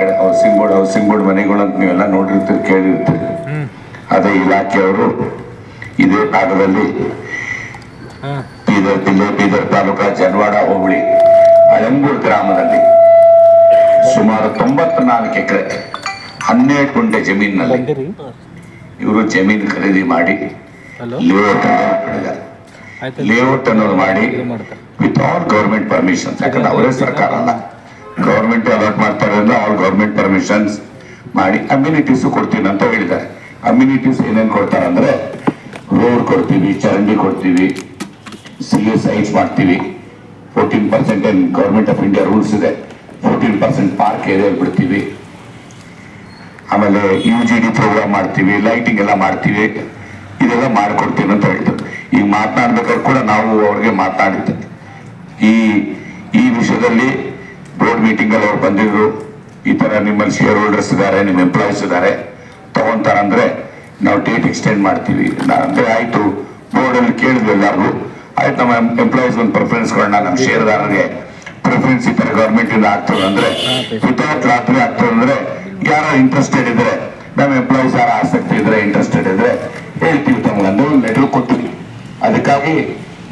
ಕಡೆ housing board ಮನೆಗಳಂತ ನೀವೆಲ್ಲ ನೋಡಿರ್ತೀರಿ, ಕೇಳಿರ್ತೀರಿ. ಅದೇ ಇಲಾಖೆಯವರು ಇದೇ ಭಾಗದಲ್ಲಿ ಬೀದರ್ ಜಿಲ್ಲೆ, ಬೀದರ್ ತಾಲೂಕಾ, ಜನವಾಡ ಹೋಬಳಿ, ಅಳಂಗೂರು ಗ್ರಾಮದಲ್ಲಿ ಸುಮಾರು 94 ಎಕರೆ 12 ಗುಂಟೆ ಜಮೀನಿನಲ್ಲಿ ಇವರು ಜಮೀನು ಖರೀದಿ ಮಾಡಿ ಲೇಔಟ್ ಅನ್ನೋದು ಮಾಡಿ ವಿತ್ ಆಲ್ ಗೌರ್ಮೆಂಟ್ ಪರ್ಮಿಷನ್ಸ್. ಯಾಕಂದ್ರೆ ಅವರೇ ಸರ್ಕಾರ ಅಲ್ಲ, ಗೌರ್ಮೆಂಟ್ ಅಲಾಟ್ ಮಾಡ್ತಾರೆ ಅಂದ್ರೆ ಆಲ್ ಗೌರ್ಮೆಂಟ್ ಪರ್ಮಿಷನ್ಸ್ ಮಾಡಿ ಅಮ್ಯುನಿಟೀಸ್ ಕೊಡ್ತೀನಿ ಅಂತ ಹೇಳಿದ್ದಾರೆ. ಅಮ್ಯುನಿಟೀಸ್ ಏನೇನು ಕೊಡ್ತಾರೆ ಅಂದ್ರೆ ರೋಡ್ ಕೊಡ್ತೀವಿ, ಚರಂಡಿ ಕೊಡ್ತೀವಿ, CSIs ಮಾಡ್ತೀವಿ, 14% ಏನ್ ಗೌರ್ಮೆಂಟ್ ಆಫ್ ಇಂಡಿಯಾ ರೂಲ್ಸ್ ಇದೆ, 14% ಪಾರ್ಕ್ ಏರಿಯಾ ಬಿಡ್ತೀವಿ, ಆಮೇಲೆ UGD ಪ್ರೋಗ್ರಾಮ್ ಮಾಡ್ತೀವಿ, ಲೈಟಿಂಗ್ ಎಲ್ಲ ಮಾಡ್ತೀವಿ, ಇದೆಲ್ಲ ಮಾಡಿಕೊಡ್ತೀನಿ ಅಂತ ಹೇಳಿದ್ರು. ಈಗ ಮಾತನಾಡ್ಬೇಕಾದ್ರೆ ಕೂಡ ನಾವು ಅವ್ರಿಗೆ ಮಾತನಾಡಿದ್ದೆ. ಈ ವಿಷಯದಲ್ಲಿ ಬೋರ್ಡ್ ಮೀಟಿಂಗ್ ಅಲ್ಲಿ ಅವ್ರು ಬಂದಿದ್ರು, ಈ ತರ ನಿಮ್ಮಲ್ಲಿ ಶೇರ್ ಹೋಲ್ಡರ್ಸ್ ಇದ್ದಾರೆ, ನಿಮ್ಮ ಎಂಪ್ಲಾಯೀಸ್ ಇದ್ದಾರೆ, ತಗೊಂತಾರಂದ್ರೆ ನಾವು ಡೇಟ್ ಎಕ್ಸ್ಟೆಂಡ್ ಮಾಡ್ತೀವಿ ಅಂದ್ರೆ ಆಯ್ತು. ಬೋರ್ಡ್ ಅಲ್ಲಿ ಕೇಳಿದ್ವಿ ಎಲ್ಲಾರ್ಗು, ಆಯ್ತು ನಮ್ಮ ಎಂಪ್ಲಾಯೀಸ್ ಒಂದು ಪ್ರಿಫರೆನ್ಸ್ಗಳನ್ನ ನಮ್ಮ ಷೇರ್ದಾರರಿಗೆ ಪ್ರಿಫರೆನ್ಸ್ ಈ ತರ ಗವರ್ಮೆಂಟ್ ಇಂದ ಆಗ್ತದೆ ಅಂದ್ರೆ ವಿತೌಟ್ ಲಾಟ್ರಿ ಆಗ್ತದೆ ಅಂದ್ರೆ ಯಾರು ಇಂಟ್ರೆಸ್ಟೆಡ್ ಇದ್ರೆ, ನಮ್ಮ ಎಂಪ್ಲಾಯೀಸ್ ಯಾರು ಆಸಕ್ತಿ ಇದ್ರೆ ಇಂಟ್ರೆಸ್ಟೆಡ್ ಇದ್ರೆ ಹೇಳ್ತೀವಿ ತಮ್ಗೆ ಅಂದ್ರೆ ಒಂದು ಲೆಟರ್ ಕೊಟ್ಟಿವಿ. ಅದಕ್ಕಾಗಿ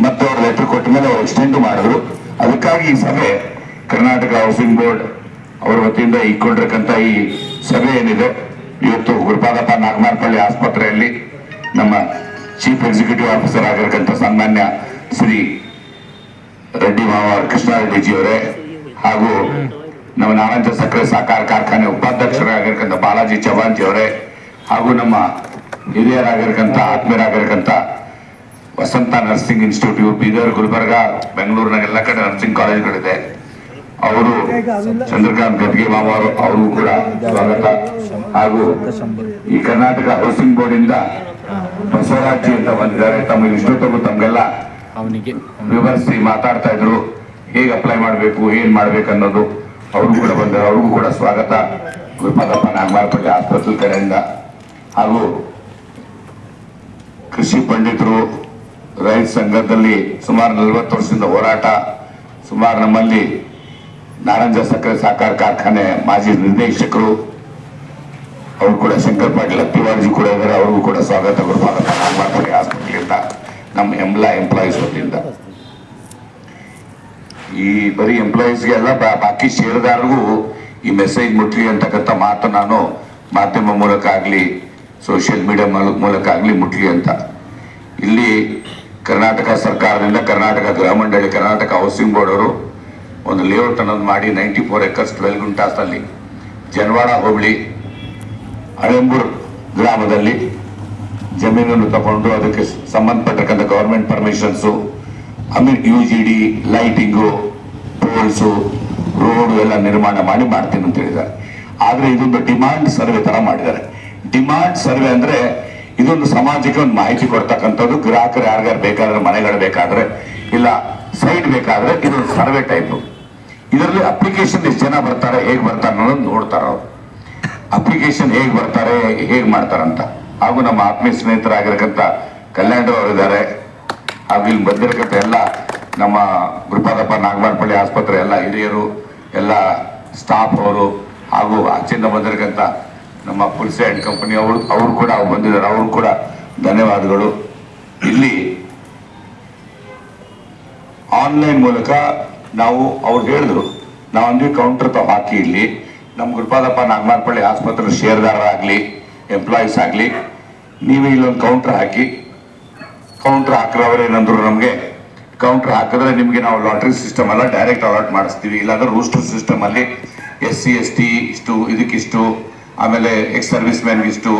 ಮತ್ತೆ ಅವ್ರು ಲೆಟರ್ ಕೊಟ್ಟ ಮೇಲೆ ಅವ್ರು ಎಕ್ಸ್ಟೆಂಡ್ ಮಾಡಿದ್ರು. ಅದಕ್ಕಾಗಿ ಈ ಸಭೆ ಕರ್ನಾಟಕ ಹೌಸಿಂಗ್ ಬೋರ್ಡ್ ಅವ್ರ ವತಿಯಿಂದ ಇಟ್ಕೊಂಡಿರ್ತಕ್ಕಂಥ ಈ ಸಭೆ ಏನಿದೆ ಇವತ್ತು ಗುರುಪಾದಪ್ಪ ನಾಗಮಾರಪಳ್ಳಿ ಆಸ್ಪತ್ರೆಯಲ್ಲಿ ನಮ್ಮ ಚೀಫ್ ಎಕ್ಸಿಕ್ಯೂಟಿವ್ ಆಫೀಸರ್ ಆಗಿರತಕ್ಕಂಥ ಸನ್ಮಾನ್ಯ ಶ್ರೀ ರೆಡ್ಡಿ ಮಾವ ಕೃಷ್ಣಾರೆಡ್ಡಿಜಿ ಅವರೇ ಹಾಗೂ ನಮ್ಮ ನಾರಾಯಣ ಸಕ್ಕರೆ ಸಹಕಾರ ಕಾರ್ಖಾನೆ ಉಪಾಧ್ಯಕ್ಷರಾಗಿರ್ತಕ್ಕಂಥ ಬಾಲಾಜಿ ಚವಾನ್ಜಿ ಅವರೇ ಹಾಗೂ ನಮ್ಮ ಹಿರಿಯರಾಗಿರ್ತಕ್ಕಂಥ ಆತ್ಮೀಯರಾಗಿರ್ತಕ್ಕಂಥ ವಸಂತ ನರ್ಸಿಂಗ್ ಇನ್ಸ್ಟಿಟ್ಯೂಟ್ ಬೀದರ್, ಗುಲ್ಬರ್ಗ, ಬೆಂಗಳೂರಿನಾಗ ಎಲ್ಲ ಕಡೆ ನರ್ಸಿಂಗ್ ಕಾಲೇಜ್ಗಳಿದೆ. ಅವರು ಚಂದ್ರಕಾಂತ್ ಗದ್ಗೆ ಮಾವ ಅವ್ರಿಗೂ ಕೂಡ ಸ್ವಾಗತ. ಹಾಗೂ ಈ ಕರ್ನಾಟಕ ಹೌಸಿಂಗ್ ಬೋರ್ಡ್ ಇಂದ ಬಸವರಾಜಿ ಅಂತ ಬಂದಿದ್ದಾರೆ. ತಮಗೆ ಇಷ್ಟೊತ್ತಗೂ ತಮ್ಗೆಲ್ಲ ವಿವರಿಸಿ ಮಾತಾಡ್ತಾ ಇದ್ರು, ಹೇಗೆ ಅಪ್ಲೈ ಮಾಡಬೇಕು, ಏನ್ ಮಾಡ್ಬೇಕು ಅನ್ನೋದು. ಅವರು ಕೂಡ ಬಂದರು, ಅವ್ರಿಗೂ ಕೂಡ ಸ್ವಾಗತ ಗುರುಪಾದಪ್ಪ ನಾಗಮಾರಪಳ್ಳಿ ಆಸ್ಪತ್ರೆ ಕಡೆಯಿಂದ. ಹಾಗೂ ಕೃಷಿ ಪಂಡಿತರು, ರೈತ ಸಂಘದಲ್ಲಿ ಸುಮಾರು 40 ವರ್ಷದಿಂದ ಹೋರಾಟ, ಸುಮಾರು ನಮ್ಮಲ್ಲಿ ನಾರಾಯಣ ಸಕ್ಕರೆ ಸಹಕಾರ ಕಾರ್ಖಾನೆ ಮಾಜಿ ನಿರ್ದೇಶಕರು, ಅವರು ಕೂಡ ಶಂಕರ್ ಪಾಟೀಲ್ ಅತ್ತಿವಾರ್ಜಿ ಕೂಡ ಇದ್ದಾರೆ, ಅವ್ರಿಗೂ ಕೂಡ ಸ್ವಾಗತ ಗುರುಪಾದಪ್ಪ ನಾಗಮಾರಪಳ್ಳಿ ಆಸ್ಪತ್ರೆಯಿಂದ, ನಮ್ಮ ಎಂಪ್ಲಾಯೀಸ್ ವತಿಯಿಂದ. ಈ ಬರೀ ಎಂಪ್ಲಾಯೀಸ್ಗೆ ಎಲ್ಲ ಬಾಕಿ ಷೇರುದಾರರಿಗೂ ಈ ಮೆಸೇಜ್ ಮುಟ್ಲಿ ಅಂತಕ್ಕಂಥ ಮಾತು ನಾನು ಮಾಧ್ಯಮ ಮೂಲಕ ಆಗಲಿ ಸೋಷಿಯಲ್ ಮೀಡಿಯಾ ಮೂಲಕ ಆಗಲಿ ಮುಟ್ಲಿ ಅಂತ. ಇಲ್ಲಿ ಕರ್ನಾಟಕ ಸರ್ಕಾರದಿಂದ ಕರ್ನಾಟಕ ಗೃಹ ಮಂಡಳಿ, ಕರ್ನಾಟಕ ಹೌಸಿಂಗ್ ಬೋರ್ಡ್ ಅವರು ಒಂದು ಲೇಔಟ್ ಅನ್ನೋದು ಮಾಡಿ 94 ಎಕರ್ಸ್ 12 ಗುಂಟಾಸಲ್ಲಿ ಜನವಾಡ ಹೋಬಳಿ ಅಳಂಬೂರು ಗ್ರಾಮದಲ್ಲಿ ಜಮೀನನ್ನು ತಗೊಂಡು ಅದಕ್ಕೆ ಸಂಬಂಧಪಟ್ಟಕ್ಕಂಥ government permissions, UGD, lighting, poles, road ಎಲ್ಲ ನಿರ್ಮಾಣ ಮಾಡ್ತೀನಿ ಅಂತ ಹೇಳಿದ್ದಾರೆ. ಆದ್ರೆ ಇದೊಂದು ಡಿಮಾಂಡ್ ಸರ್ವೆ ತರ ಮಾಡಿದ್ದಾರೆ. ಡಿಮಾಂಡ್ ಸರ್ವೆ ಅಂದ್ರೆ ಇದೊಂದು ಸಮಾಜಕ್ಕೆ ಒಂದು ಮಾಹಿತಿ ಕೊಡ್ತಕ್ಕಂಥದ್ದು. ಗ್ರಾಹಕರು ಯಾರ್ಯಾರು ಬೇಕಾದ್ರೆ, ಮನೆಗಳು ಬೇಕಾದ್ರೆ, ಇಲ್ಲ ಸೈಟ್ ಬೇಕಾದ್ರೆ ಇದೊಂದು ಸರ್ವೆ ಟೈಪ್. ಇದರಲ್ಲಿ ಅಪ್ಲಿಕೇಶನ್ ಎಷ್ಟು ಜನ ಬರ್ತಾರೆ, ಹೇಗೆ ಬರ್ತಾರೆ ಅನ್ನೋದು ನೋಡ್ತಾರ ಅವ್ರು. ಅಪ್ಲಿಕೇಶನ್ ಹೇಗೆ ಬರ್ತಾರೆ, ಹೇಗೆ ಮಾಡ್ತಾರಂತ. ಹಾಗೂ ನಮ್ಮ ಆತ್ಮೀಯ ಸ್ನೇಹಿತರಾಗಿರತಕ್ಕಂಥ ಕಲ್ಯಾಣರಾವ್ ಅವರಿದ್ದಾರೆ. ಹಾಗೂ ಇಲ್ಲಿ ಬಂದಿರತಕ್ಕಂಥ ಎಲ್ಲ ನಮ್ಮ ಗುರುಪಾದಪ್ಪ ನಾಗಮಾರಪಳ್ಳಿ ಆಸ್ಪತ್ರೆ ಎಲ್ಲ ಹಿರಿಯರು, ಎಲ್ಲ ಸ್ಟಾಫ್ ಅವರು, ಹಾಗೂ ಆಚೆಯಿಂದ ಬಂದಿರತಕ್ಕಂಥ ನಮ್ಮ ಪುಲ್ಸೆ ಅಂಡ್ ಕಂಪನಿ ಅವರು ಕೂಡ ಬಂದಿದ್ದಾರೆ, ಅವರು ಕೂಡ ಧನ್ಯವಾದಗಳು. ಇಲ್ಲಿ ಆನ್ಲೈನ್ ಮೂಲಕ ನಾವು ಅವ್ರು ಹೇಳಿದ್ರು, ನಾವೊಂದು ಕೌಂಟರ್ ಹಾಕಿ ಇಲ್ಲಿ ನಮ್ಮ ಗುರುಪಾದಪ್ಪ ನಾಗಮಾರಪಳ್ಳಿ ಆಸ್ಪತ್ರೆ ಷೇರ್ದಾರರಾಗಲಿ, ಎಂಪ್ಲಾಯೀಸ್ ಆಗಲಿ, ನೀವು ಇಲ್ಲೊಂದು ಕೌಂಟರ್ ಹಾಕಿ. ಕೌಂಟರ್ ಹಾಕಿದವರು ಏನಂದ್ರು, ನಮಗೆ ಕೌಂಟರ್ ಹಾಕಿದ್ರೆ ನಿಮಗೆ ನಾವು ಲಾಟ್ರಿ ಸಿಸ್ಟಮ್ ಅಲ್ಲ ಡೈರೆಕ್ಟ್ ಅಲಾಟ್ ಮಾಡಿಸ್ತೀವಿ, ಇಲ್ಲಾಂದ್ರೆ ರೂಸ್ಟರ್ ಸಿಸ್ಟಮ್ ಅಲ್ಲಿ SC ST ಇಷ್ಟು, ಇದಕ್ಕಿಷ್ಟು, ಆಮೇಲೆ ಎಕ್ಸ್ ಸರ್ವಿಸ್ ಮ್ಯಾನ್ಗೆ ಇಷ್ಟು,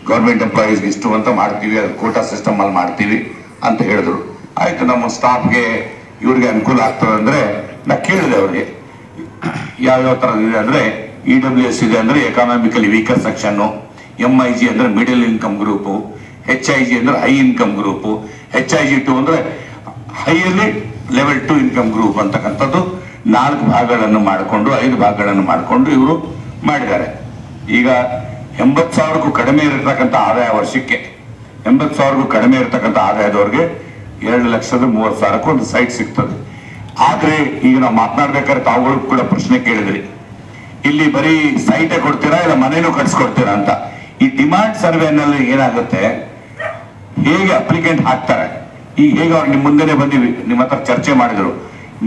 ಗೌರ್ಮೆಂಟ್ ಎಂಪ್ಲಾಯೀಸ್ಗೆ ಇಷ್ಟು ಅಂತ ಮಾಡ್ತೀವಿ, ಅದು ಕೋಟಾ ಸಿಸ್ಟಮ್ ಅಲ್ಲಿ ಮಾಡ್ತೀವಿ ಅಂತ ಹೇಳಿದ್ರು. ಆಯ್ತು, ನಮ್ಮ ಸ್ಟಾಫ್ಗೆ ಇವ್ರಿಗೆ ಅನುಕೂಲ ಆಗ್ತದೆ ಅಂದ್ರೆ ನಾ ಕೇಳಿದೆ ಅವ್ರಿಗೆ ಯಾವ್ಯಾವ ಥರದ್ದು ಇದೆ ಅಂದ್ರೆ EWS ಇದೆ ಅಂದ್ರೆ ಎಕಾನಾಮಿಕಲಿ ವೀಕರ್ ಸೆಕ್ಷನ್ನು, MIG ಅಂದ್ರೆ ಮಿಡಲ್ ಇನ್ಕಮ್ ಗ್ರೂಪು, HIG ಅಂದ್ರೆ ಹೈ ಇನ್ಕಮ್ ಗ್ರೂಪು, HIG2 ಅಂದ್ರೆ ಹೈಯಲ್ಲಿ ಲೆವೆಲ್ 2 ಇನ್ಕಮ್ ಗ್ರೂಪ್ ಅಂತಕ್ಕಂಥದ್ದು 4 ಭಾಗಗಳನ್ನು ಮಾಡಿಕೊಂಡು 5 ಭಾಗಗಳನ್ನು ಮಾಡಿಕೊಂಡು ಇವರು ಮಾಡಿದ್ದಾರೆ. ಈಗ 80,000ಕ್ಕೂ ಕಡಿಮೆ ಇರತಕ್ಕಂಥ ಆದಾಯ, ವರ್ಷಕ್ಕೆ 80,000ಕ್ಕೂ ಕಡಿಮೆ ಇರತಕ್ಕಂಥ ಆದಾಯದವ್ರಿಗೆ 2,30,000ಕ್ಕೂ ಒಂದು ಸೈಟ್ ಸಿಗ್ತದೆ. ಆದ್ರೆ ಈಗ ನಾವು ಮಾತನಾಡ್ಬೇಕಾದ್ರೆ ತಾವುಗಳು ಕೂಡ ಪ್ರಶ್ನೆ ಕೇಳಿದ್ರಿ, ಇಲ್ಲಿ ಬರೀ ಸೈಟೇ ಕೊಡ್ತೀರಾ ಇಲ್ಲ ಮನೇನೂ ಕಟ್ಸ್ಕೊಡ್ತೀರಾ ಅಂತ. ಈ ಡಿಮಾಂಡ್ ಸರ್ವೆನಲ್ಲಿ ಏನಾಗುತ್ತೆ, ಹೇಗೆ ಅಪ್ಲಿಕೆಂಟ್ ಹಾಕ್ತಾರೆ, ಈಗ ಹೇಗೆ ಅವ್ರು ನಿಮ್ಮ ಮುಂದೆನೆ ಬಂದಿವಿ ನಿಮ್ಮ ಹತ್ರ ಚರ್ಚೆ ಮಾಡಿದ್ರು,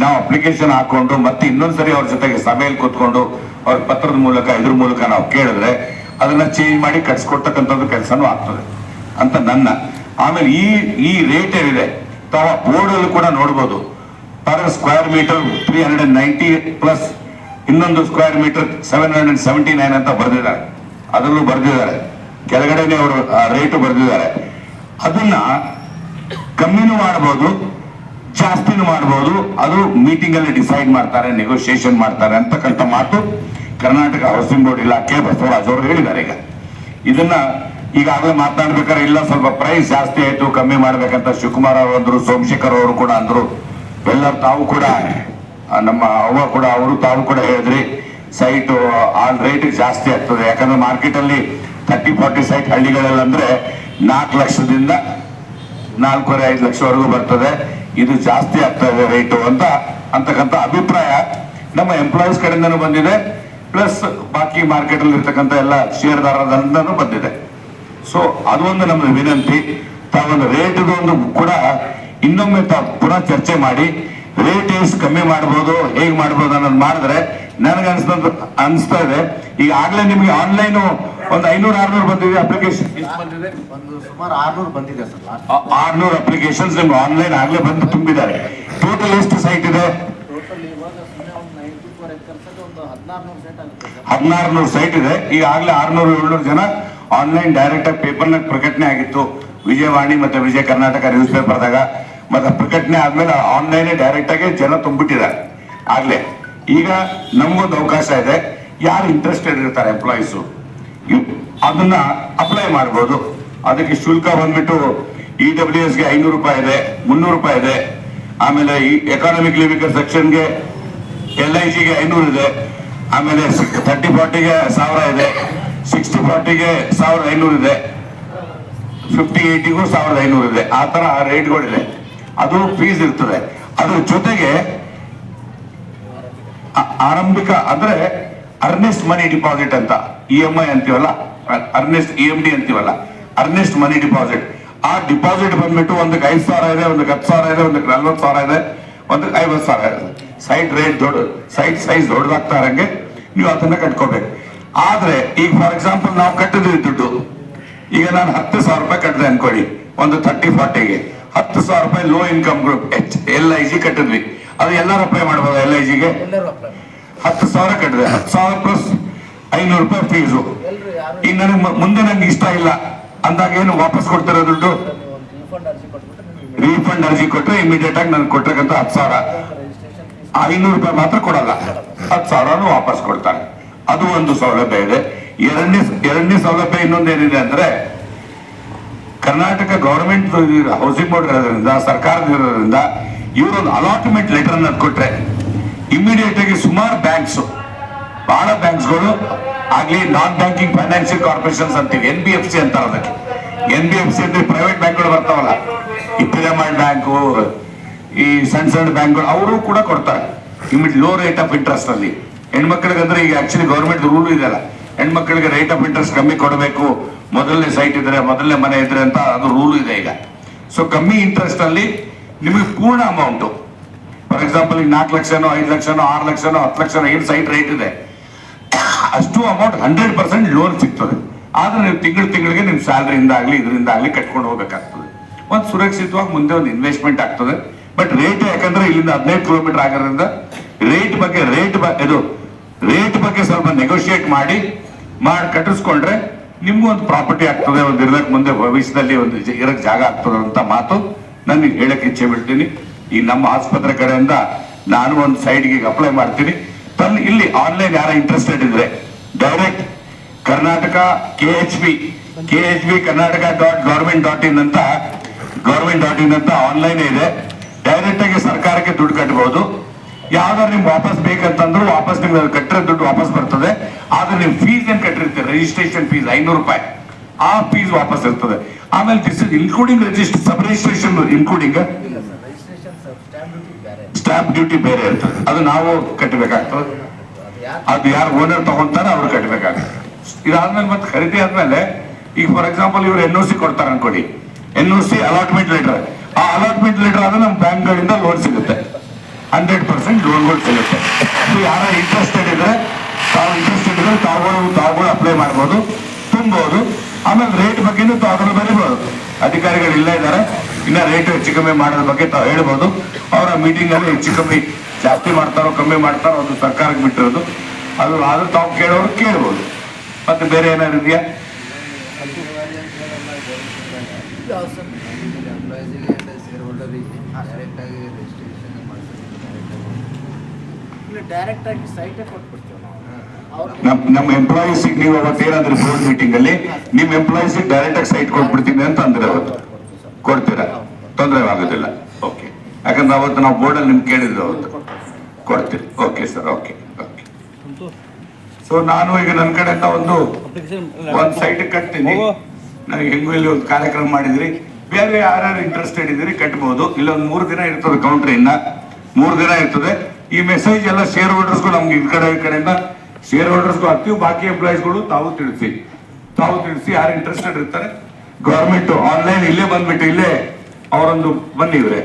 ನಾವು ಅಪ್ಲಿಕೇಶನ್ ಹಾಕೊಂಡು ಮತ್ತೆ ಇನ್ನೊಂದ್ಸರಿ ಅವ್ರ ಜೊತೆಗೆ ಸಭೆಯಲ್ಲಿ ಕೂತ್ಕೊಂಡು ಅವ್ರ ಪತ್ರದ ಮೂಲಕ ಇದ್ರ ಮೂಲಕ ನಾವು ಕೇಳಿದ್ರೆ ಅದನ್ನ ಚೇಂಜ್ ಮಾಡಿ ಕಟ್ಸ್ಕೊಡ್ತಕ್ಕಂಥದ್ದು ಕೆಲಸನೂ ಆಗ್ತದೆ ಅಂತ ನನ್ನ. ಆಮೇಲೆ ಈ ರೇಟ್ ಏನಿದೆ ತಾವು ಬೋರ್ಡ್ ಅಲ್ಲಿ ಕೂಡ ನೋಡ್ಬೋದು, ಪರ್ ಸ್ಕ್ವೇರ್ ಮೀಟರ್ 390 ಪ್ಲಸ್ ಇನ್ನೊಂದು ಸ್ಕ್ವೇರ್ ಮೀಟರ್ 779 ಅಂತ ಬರೆದಿದ್ದಾರೆ. ಅದರಲ್ಲೂ ಬರೆದಿದ್ದಾರೆ, ಕೆಳಗಡೆನೆ ಅವರು ರೇಟು ಬರೆದಿದ್ದಾರೆ. ಅದನ್ನ ಕಮ್ಮಿನೂ ಮಾಡಬಹುದು, ಜಾಸ್ತಿನೂ ಮಾಡಬಹುದು, ಅದು ಮೀಟಿಂಗ್ ಅಲ್ಲಿ ಡಿಸೈಡ್ ಮಾಡ್ತಾರೆ, ನೆಗೋಸಿಯೇಷನ್ ಮಾಡ್ತಾರೆ ಅಂತಕ್ಕಂಥ ಮಾತು ಕರ್ನಾಟಕ ಹೌಸಿಂಗ್ ಬೋರ್ಡ್ ಇಲಾಖೆ ಬಸವರಾಜ್ ಅವರು ಹೇಳಿದ್ದಾರೆ. ಈಗ ಇದನ್ನ ಈಗಾಗಲೇ ಮಾತನಾಡ್ಬೇಕಾದ್ರೆ ಇಲ್ಲ ಸ್ವಲ್ಪ ಪ್ರೈಸ್ ಜಾಸ್ತಿ ಆಯ್ತು ಕಮ್ಮಿ ಮಾಡ್ಬೇಕಂತ ಶಿವಕುಮಾರ್ ಅವರು ಅಂದ್ರು, ಸೋಮಶೇಖರ್ ಅವರು ಕೂಡ ಅಂದ್ರು, ಎಲ್ಲರೂ ತಾವು ಕೂಡ ನಮ್ಮ ಅವ್ವ ಕೂಡ ಅವರು ತಾವು ಕೂಡ ಹೇಳಿದ್ರಿ ಸೈಟ್ ಆ ರೇಟ್ ಜಾಸ್ತಿ ಆಗ್ತದೆ. ಯಾಕಂದ್ರೆ ಮಾರ್ಕೆಟ್ ಅಲ್ಲಿ 30-40 ಸೈಟ್ ಹಳ್ಳಿಗಳಲ್ಲಿ ಅಂದ್ರೆ 4 ಲಕ್ಷದಿಂದ 4.5 ಲಕ್ಷವರೆಗೂ ಬರ್ತದೆ, ಇದು ಜಾಸ್ತಿ ಆಗ್ತಾ ಇದೆ ರೇಟು ಅಂತಕ್ಕಂಥ ಅಭಿಪ್ರಾಯ ನಮ್ಮ ಎಂಪ್ಲಾಯೀಸ್ ಕಡೆಯಿಂದನೂ ಬಂದಿದೆ, ಪ್ಲಸ್ ಬಾಕಿ ಮಾರ್ಕೆಟ್ ಅಲ್ಲಿ ಇರ್ತಕ್ಕಂಥ ಎಲ್ಲ ಷೇರ್ದಾರರಿಂದನೂ ಬಂದಿದೆ. ಸೊ ಅದು ಒಂದು ನಮ್ಮ ವಿನಂತಿ, ತಾವೊಂದು ರೇಟ್ ಒಂದು ಕೂಡ ಇನ್ನೊಮ್ಮೆ ತಾವು ಪುನಃ ಚರ್ಚೆ ಮಾಡಿ ರೇಟ್ ಎಷ್ಟು ಕಮ್ಮಿ ಮಾಡ್ಬೋದು, ಹೇಗೆ ಮಾಡ್ಬೋದು ಅನ್ನೋದು ಮಾಡಿದ್ರೆ ನನಗೆ ಅನಿಸ್ತಾ ಇದೆ. ಈಗ ಆಗ್ಲೇ ನಿಮ್ಗೆ ಆನ್ಲೈನ್ ಒಂದು 500-600 ಬಂದಿದೆ ಅಪ್ಲಿಕೇಶನ್, ಸುಮಾರು 600 ಬಂದಿದೆ ಸರ್. 600 ಅಪ್ಲಿಕೇಶನ್ಸ್ ನಿಮ್ಗೆ ಆನ್ಲೈನ್ ಆಗ್ಲೇ ಬಂದು ತುಂಬಿದ್ದಾರೆ. ಟೋಟಲ್ ಎಷ್ಟು ಸೈಟ್ ಇದೆ? ಟೋಟಲ್ ಇವಾಗ 94 ಎಕರ್ಸ್ ಒಂದು 1600 ಸೈಟ್ ಆಗುತ್ತೆ ಸರ್. 1600 ಸೈಟ್ ಇದೆ. ಈಗ ಆಗ್ಲೇ 600-700 ಜನ ಆನ್ಲೈನ್ ಡೈರೆಕ್ಟ್ ಆಗಿ ಪೇಪರ್ನಾಗ ಪ್ರಕಟಣೆ ಆಗಿತ್ತು, ವಿಜಯವಾಣಿ ಮತ್ತೆ ವಿಜಯ ಕರ್ನಾಟಕ ನ್ಯೂಸ್ ಪೇಪರ್ದಾಗ. ಮತ್ತೆ ಪ್ರಕಟಣೆ ಆದ್ಮೇಲೆ ಆನ್ಲೈನ್ ಡೈರೆಕ್ಟ್ ಆಗಿ ಜನ ತುಂಬಿಟ್ಟಿದ್ದಾರೆ ಆಗ್ಲೇ. ಈಗ ನಮಗೊಂದು ಅವಕಾಶ ಇದೆ, ಯಾರು ಇಂಟ್ರೆಸ್ಟೆಡ್ ಇರ್ತಾರೆ ಎಂಪ್ಲಾಯೀಸು ಅದನ್ನ ಅಪ್ಲೈ ಮಾಡ್ಬೋದು. ಅದಕ್ಕೆ ಶುಲ್ಕ ಬಂದ್ಬಿಟ್ಟು EWS ಗೆ 500 ರೂಪಾಯಿ ಇದೆ, 300 ರೂಪಾಯಿ ಇದೆ. ಆಮೇಲೆ ಈ ಎಕಾನಮಿಕ್ಲಿ ವೀಕರ್ ಸೆಕ್ಷನ್ಗೆ LIG ಗೆ 500 ಇದೆ. ಆಮೇಲೆ 30-40 1000 ಇದೆ, 60-40 1500 ಇದೆ, 50-80 1500 ಇದೆ. ಆ ತರ ರೇಟ್ಗಳಿದೆ, ಅದು ಫೀಸ್ ಇರ್ತದೆ. ಅದ್ರ ಜೊತೆಗೆ ಆರಂಭಿಕ ಅಂದ್ರೆ ಅರ್ನೆಸ್ಟ್ ಮನಿ ಡಿಪಾಸಿಟ್ ಅಂತ EMI ಅಂತೀವಲ್ಲ, ಅರ್ನೆಸ್ಟ್ EMD ಅಂತೀವಲ್ಲ, ಅರ್ನೆಸ್ಟ್ ಮನಿ ಡಿಪಾಸಿಟ್. ಆ ಡಿಪಾಸಿಟ್ ಬಂದ್ಬಿಟ್ಟು ಒಂದಕ್ಕೆ 5,000 ಇದೆ, ಒಂದಕ್ಕೆ 10,000 ಇದೆ, ಒಂದಕ್ಕೆ 40,000 ಇದೆ, ಒಂದಕ್ಕೆ 50,000 ಇದೆ. ಸೈಟ್ ರೇಟ್ ಸೈಟ್ ಸೈಜ್ ದೊಡ್ಡದಾಗ್ತಾ ಇರಂಗೆ ನೀವು ಅದನ್ನ ಕಟ್ಕೋಬೇಕು. ಆದ್ರೆ ಈಗ ಫಾರ್ ಎಕ್ಸಾಂಪಲ್ ನಾವು ಕಟ್ಟಿದ್ವಿ ದುಡ್ಡು, ಈಗ ನಾನು 10,000 ರೂಪಾಯಿ ಕಟ್ಟಿದೆ ಅನ್ಕೊಳ್ಳಿ, ಒಂದು 30-40ಗೆ 10,000 ರೂಪಾಯಿ ಲೋ ಇನ್ಕಮ್ ಗ್ರೂಪ್ LIG ಕಟ್ಟಿದ್ವಿ. ಅದು ಎಲ್ಲರೂ ಅಪ್ಲೈ ಮಾಡ್ಬೋದು. LIGಗೆ 10,000 ಕಟ್ಟಿದೆ, 10,000 ಪ್ಲಸ್ 500 ರೂಪಾಯಿ ಫೀಸು. ಈಗ ನನಗೆ ಮುಂದೆ ನಂಗೆ ಇಷ್ಟ ಇಲ್ಲ ಅಂದಾಗ ಏನು ವಾಪಸ್ ಕೊಡ್ತಿರೋ ದುಡ್ಡು? ರೀಫಂಡ್ ಅರ್ಜಿ ಕೊಟ್ಟರೆ ಇಮಿಡಿಯೇಟ್ ಆಗಿ ನನ್ಗೆ ಕೊಟ್ಟಿರಕ್ಕಂತ 10,000, 500 ರೂಪಾಯಿ ಮಾತ್ರ ಕೊಡಲ್ಲ, 10,000 ವಾಪಸ್ ಕೊಡ್ತಾರೆ. ಅದು ಒಂದು ಸೌಲಭ್ಯ ಇದೆ. ಎರಡನೇ ಸೌಲಭ್ಯ ಇನ್ನೊಂದೇನಿದೆ ಅಂದ್ರೆ, ಕರ್ನಾಟಕ ಗವರ್ಮೆಂಟ್ ಹೌಸಿಂಗ್ ಬೋರ್ಡ್ ಇರೋದ್ರಿಂದ, ಸರ್ಕಾರದ ಇರೋದ್ರಿಂದ ಇವರೊಂದು ಅಲಾಟ್ಮೆಂಟ್ ಲೆಟರ್ ಅನ್ನ ಕೊಟ್ರೆ ಇಮಿಡಿಯೇಟ್ ಆಗಿ ಸುಮಾರು ಬ್ಯಾಂಕ್ಸ್, ಬಹಳ ಬ್ಯಾಂಕ್ಸ್ಗಳು ಆಗ್ಲಿ ನಾನ್ ಬ್ಯಾಂಕಿಂಗ್ ಫೈನಾನ್ಷಿಯಲ್ ಕಾರ್ಪೊರೇಷನ್ಸ್ ಅಂತೀವಿ, NBFC ಅಂತಾರೆ ಅದಕ್ಕೆ. NBFC ಅಂದ್ರೆ ಪ್ರೈವೇಟ್ ಬ್ಯಾಂಕ್ಗಳು ಬರ್ತಾವಲ್ಲ, ಈ ಪಿರಮಿಡ್ ಬ್ಯಾಂಕು, ಈ ಸಣ್ಣ ಬ್ಯಾಂಕ್ಗಳು, ಅವರು ಕೂಡ ಕೊಡ್ತಾರೆ ಲೋ ರೇಟ್ ಆಫ್ ಇಂಟ್ರೆಸ್ಟ್ ಅಲ್ಲಿ. ಹೆಣ್ಮಕ್ಳಿಗೆ ಅಂದ್ರೆ ಈಗ ಆಕ್ಚುಲಿ ಗವರ್ಮೆಂಟ್ ರೂಲ್ ಇದೆಯಲ್ಲ, ಹೆಣ್ಮಕ್ಳಿಗೆ ರೇಟ್ ಆಫ್ ಇಂಟ್ರೆಸ್ಟ್ ಕಮ್ಮಿ ಕೊಡಬೇಕು, ಮೊದಲನೇ ಸೈಟ್ ಇದ್ರೆ, ಮೊದಲನೇ ಮನೆ ಇದ್ರೆ ಅಂತ ಅದು ರೂಲ್ ಇದೆ ಈಗ. ಸೊ ಕಮ್ಮಿ ಇಂಟ್ರೆಸ್ಟ್ ಅಲ್ಲಿ ನಿಮಗೆ ಪೂರ್ಣ ಅಮೌಂಟ್, ಫಾರ್ ಎಕ್ಸಾಂಪಲ್ ಈಗ 4 ಲಕ್ಷನೋ 5 ಲಕ್ಷನೋ 6 ಲಕ್ಷನೋ 10 ಲಕ್ಷನೋ ಏನು ಸೈಟ್ ರೇಟ್ ಇದೆ ಅಷ್ಟು ಅಮೌಂಟ್ 100% ಲೋನ್ ಸಿಗ್ತದೆ. ಆದ್ರೆ ನೀವು ತಿಂಗಳಿಗೆ ನಿಮ್ ಸ್ಯಾಲರಿಯಿಂದ ಆಗ್ಲಿ ಇದರಿಂದ ಆಗ್ಲಿ ಕಟ್ಕೊಂಡು ಹೋಗ್ಬೇಕಾಗ್ತದೆ. ಒಂದು ಸುರಕ್ಷಿತವಾಗಿ ಮುಂದೆ ಒಂದು ಇನ್ವೆಸ್ಟ್ಮೆಂಟ್ ಆಗ್ತದೆ. ಬಟ್ ರೇಟ್ ಯಾಕಂದ್ರೆ ಇಲ್ಲಿಂದ 15 ಕಿಲೋಮೀಟರ್ ಆಗೋದ್ರಿಂದ ರೇಟ್ ಬಗ್ಗೆ ಸ್ವಲ್ಪ ನೆಗೋಷಿಯೇಟ್ ಮಾಡಿ ಕಟ್ಟಿಸ್ಕೊಂಡ್ರೆ ನಿಮ್ಗೂ ಒಂದು ಪ್ರಾಪರ್ಟಿ ಆಗ್ತದೆ, ಒಂದು ಇರಕ್ಕೆ ಮುಂದೆ ಭವಿಷ್ಯದಲ್ಲಿ ಒಂದು ಇರಕ್ ಜಾಗ ಆಗ್ತದೆ ಅಂತ ಮಾತು ನನಗೆ ಹೇಳಕ್ ಇಚ್ಛೆ ಬಿಡ್ತೀನಿ. ಈ ನಮ್ಮ ಆಸ್ಪತ್ರೆ ಕಡೆಯಿಂದ ನಾನು ಒಂದು ಸೈಡ್ಗೆ ಅಪ್ಲೈ ಮಾಡ್ತೀನಿ. ಇಲ್ಲಿ ಆನ್ಲೈನ್ ಯಾರ ಇಂಟ್ರೆಸ್ಟೆಡ್ ಇದ್ರೆ ಡೈರೆಕ್ಟ್ ಕರ್ನಾಟಕ KHB Karnataka.government.in ಅಂತ ಆನ್ಲೈನ್ ಇದೆ. ಡೈರೆಕ್ಟ್ ಆಗಿ ಸರ್ಕಾರಕ್ಕೆ ದುಡ್ಡು ಕಟ್ಟಬಹುದು. ಯಾವ್ದಾದ್ರು ನಿಮ್ಗೆ ವಾಪಸ್ ಬೇಕಂತಂದ್ರು ವಾಪಸ್ ನಿಮ್ಗೆ ಕಟ್ಟಿರೋ ದುಡ್ಡು ವಾಪಸ್ ಬರ್ತದೆ. ಆದ್ರೆ ನೀವು ಫೀಸ್ ಏನ್ ಕಟ್ಟಿರ್ತೀರಿ, ರಿಜಿಸ್ಟ್ರೇಷನ್ ಫೀಸ್ 500 ರೂಪಾಯಿ, ಆ ಫೀಸ್ ವಾಪಸ್ ಇರ್ತದೆ. ಆಮೇಲೆ this is including sub registration, including stamp duty ಬೇರೆ ಇರ್ತದೆ, ಅದು ನಾವು ಕಟ್ಟಬೇಕಾಗ್ತದೆ. ಅದು ಯಾರು ಓನರ್ ತಗೊಂತಾರ ಅವ್ರು ಕಟ್ಟಬೇಕಾಗುತ್ತೆ. ಇದಾದ್ಮೇಲೆ ಮತ್ತೆ ಖರೀದಿ ಆದ್ಮೇಲೆ ಈಗ ಫಾರ್ ಎಕ್ಸಾಂಪಲ್ ಇವ್ರು NOC ಕೊಡ್ತಾರೆ ಅನ್ಕೊಡಿ, NOC ಅಲಾಟ್ಮೆಂಟ್ ಲೆಟರ್, ಆ ಅಲಾಟ್ಮೆಂಟ್ ಲೆಟರ್ ಆದ್ರೆ ನಮ್ಮ ಬ್ಯಾಂಕ್ಗಳಿಂದ ಲೋನ್ ಸಿಗುತ್ತೆ, 100% ಲೋನ್ಗಳು ಸಿಗುತ್ತೆ. ಸೊ ಯಾರ ಇಂಟ್ರೆಸ್ಟೆಡ್ ಇದ್ರೆ ತಾವುಗಳು ಅಪ್ಲೈ ಮಾಡ್ಬೋದು, ತುಂಬೋದು. ಆಮೇಲೆ ರೇಟ್ ಬಗ್ಗೆನೂ ತಾವುಗಳು ಬರೀಬಹುದು. ಅಧಿಕಾರಿಗಳು ಇಲ್ಲ ಇದ್ದಾರೆ, ಇನ್ನ ರೇಟ್ ಹೆಚ್ಚು ಕಮ್ಮಿ ಮಾಡೋದ್ರ ಬಗ್ಗೆ ತಾವು ಹೇಳ್ಬೋದು. ಅವರ ಮೀಟಿಂಗ್ ಅಲ್ಲಿ ಹೆಚ್ಚು ಕಮ್ಮಿ ಜಾಸ್ತಿ ಮಾಡ್ತಾರೋ ಕಮ್ಮಿ ಮಾಡ್ತಾರೋ ಅದು ಸರ್ಕಾರಕ್ಕೆ ಬಿಟ್ಟಿರೋದು. ಅದು ಆದ್ರೂ ತಾವು ಕೇಳೋರು ಕೇಳ್ಬೋದು. ಮತ್ತೆ ಬೇರೆ ಏನಾದ್ರು ಇದೆಯಾ? ಡೈರೆಕ್ಟ್ ಆಗಿ ಸೈಟೇ ಕೊಟ್ಬಿಡ್ತೀವಿ ನಾವು. ನಮ್ಮ ಎಂಪ್ಲಾಯೀಸ್ ನೀವು ಅವತ್ತೇನಾದ್ರೂ ಬೋರ್ಡ್ ಮೀಟಿಂಗ್ ಅಲ್ಲಿ ನಿಮ್ ಎಂಪ್ಲಾಯೀಸ್ ಡೈರೆಕ್ಟ್ ಆಗಿ ಸೈಟ್ ಕೊಟ್ಬಿಡ್ತೀನಿ ಅಂತ ಅಂದ್ರೆ ಅವತ್ತು ಕೊಡ್ತೀರಾ? ತೊಂದರೆ ಆಗೋದಿಲ್ಲ. ಓಕೆ, ಯಾಕಂದ್ರೆ ಅವತ್ತು ನಾವು ಬೋರ್ಡ್ ಅಲ್ಲಿ ನಿಮ್ಗೆ ಕೇಳಿದ್ರು, ಅವತ್ತು ಕೊಡ್ತೀವಿ. Okay sir, okay okay. So ನಾನು ಈಗ ನನ್ನ ಕಡೆಯಿಂದ ಒಂದು ಸೈಟ್ ಕಟ್ತೀನಿ. ನನಗೆ ಹೆಂಗು ಇಲ್ಲಿ ಒಂದು ಕಾರ್ಯಕ್ರಮ ಮಾಡಿದ್ರಿ, ಬೇರೆ ಯಾರ್ಯಾರು ಇಂಟ್ರೆಸ್ಟೆಡ್ ಇದ್ದೀರಿ ಕಟ್ಬಹುದು. ಇಲ್ಲ ಒಂದು 3 ದಿನ ಇರ್ತದೆ ಕೌಂಟ್ರ್, ಇನ್ನ 3 ದಿನ ಇರ್ತದೆ. ಈ ಮೆಸೇಜ್ ಎಲ್ಲ ಶೇರ್ ಹೋಲ್ಡರ್ಸ್ಗೂ ನಮ್ಗೆ ಈ ಕಡೆಯಿಂದ ಶೇರ್ ಹೋಲ್ಡರ್ಸ್ಗೂ ಹಾಕ್ತೀವಿ. ಬಾಕಿ ಎಂಪ್ಲಾಯೀಸ್ಗಳು ತಾವು ತಿಳಿಸಿ ಯಾರು ಇಂಟ್ರೆಸ್ಟೆಡ್ ಇರ್ತಾರೆ. ಗವರ್ಮೆಂಟ್ ಆನ್ಲೈನ್ ಇಲ್ಲೇ ಬಂದ್ಬಿಟ್ಟು ಇಲ್ಲೇ ಅವರೊಂದು ಬನ್ನಿ ಇವ್ರೆ,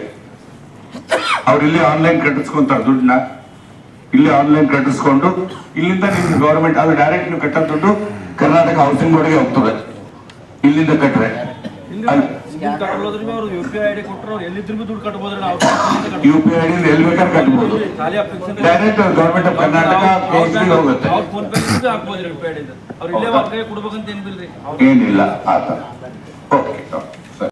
ಅವ್ರು ಇಲ್ಲೇ ಆನ್ಲೈನ್ ಕಟ್ಟಿಸ್ಕೊಂತಾರೆ ದುಡ್ಡನ್ನ. ಇಲ್ಲೇ ಆನ್ಲೈನ್ ಕಟ್ಟಿಸ್ಕೊಂಡು ಇಲ್ಲಿಂದ ನಿಮ್ಗೆ ಗವರ್ಮೆಂಟ್ ಅದು ಡೈರೆಕ್ಟ್ ನೀವು ಕಟ್ಟೋ ದುಡ್ಡು ಕರ್ನಾಟಕ ಹೌಸಿಂಗ್ ಬೋರ್ಡ್ಗೆ ಹೋಗ್ತದೆ. ಇಲ್ಲಿಂದ ಕಟ್ರೆ UPI ID ಕೊಟ್ಟರು ಎಲ್ಲಿದ್ರು ದುಡ್ಡು ಕಟ್ಬೋದು. UPI ID ಎಲ್ಲಿ ಬೇಕಾದ್ರೆ ಕಟ್ಬೋದು. ಡೈರೆಕ್ಟ್ ಗವರ್ಮೆಂಟ್ ಆಫ್ ಕರ್ನಾಟಕ ಹೋಗುತ್ತೆ. ಫೋನ್ ಪೇ ಹಾಕ್ಬೋದು UPI ID. ಅವ್ರು ಇಲ್ಲೇ ಕೊಡ್ಬೇಕಂತ ಏನಿಲ್ಲ. ಏನಿಲ್ಲ ಆತ. ಓಕೆ.